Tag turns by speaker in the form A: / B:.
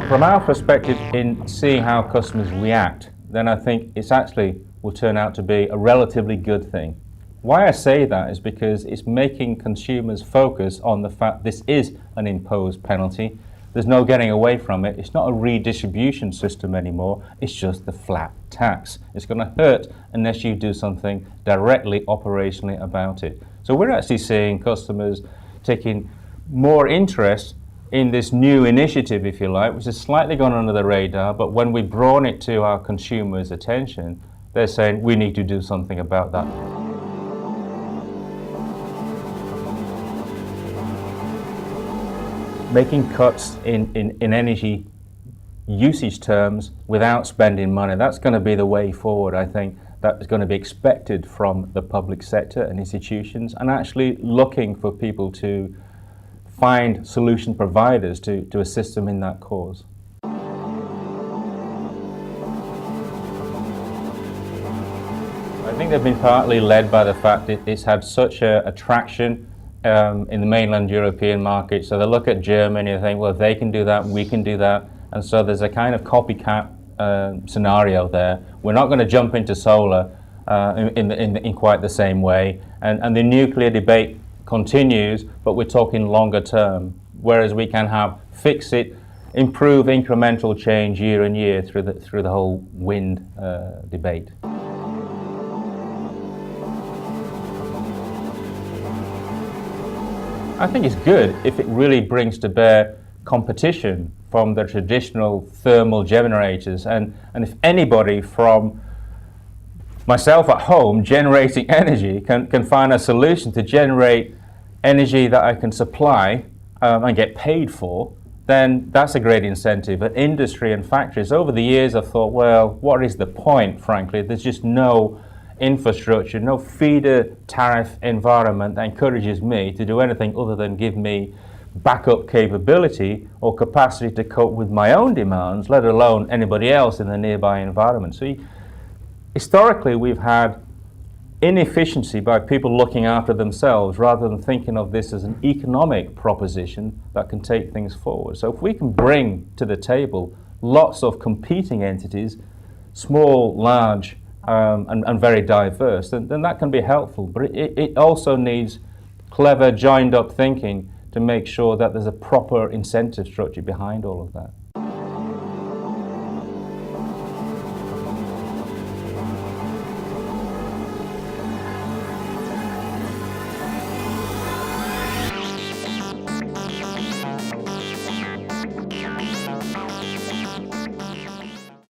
A: From our perspective in seeing how customers react, then I think it's actually will turn out to be a relatively good thing. Why I say that is because it's making consumers focus on the fact this is an imposed penalty. There's no getting away from it. It's not a redistribution system anymore. It's just the flat tax. It's going to hurt unless you do something directly operationally about it. So we're actually seeing customers taking more interest in this new initiative, if you like, which has slightly gone under the radar, but when we've brought it to our consumers' attention, they're saying we need to do something about that. Making cuts in energy usage terms without spending money, that's going to be the way forward. I think that is going to be expected from the public sector and institutions, and actually looking for people to find solution providers to assist them in that cause. I think they've been partly led by the fact that it's had such a traction in the mainland European market. So they look at Germany and think, well, if they can do that, we can do that. And so there's a kind of copycat scenario there. We're not going to jump into solar in quite the same way. And the nuclear debate continues, but we're talking longer term, whereas we can have fix it, improve incremental change year on year through the whole wind debate. I think it's good if it really brings to bear competition from the traditional thermal generators, and if anybody from myself at home generating energy can find a solution to generate energy that I can supply and get paid for, then that's a great incentive. But industry and factories, over the years I've thought, well, what is the point, frankly? There's just no infrastructure, no feeder tariff environment that encourages me to do anything other than give me backup capability or capacity to cope with my own demands, let alone anybody else in the nearby environment. So historically, we've had inefficiency by people looking after themselves rather than thinking of this as an economic proposition that can take things forward. So if we can bring to the table lots of competing entities, small, large, and very diverse, then that can be helpful. But it also needs clever, joined-up thinking to make sure that there's a proper incentive structure behind all of that.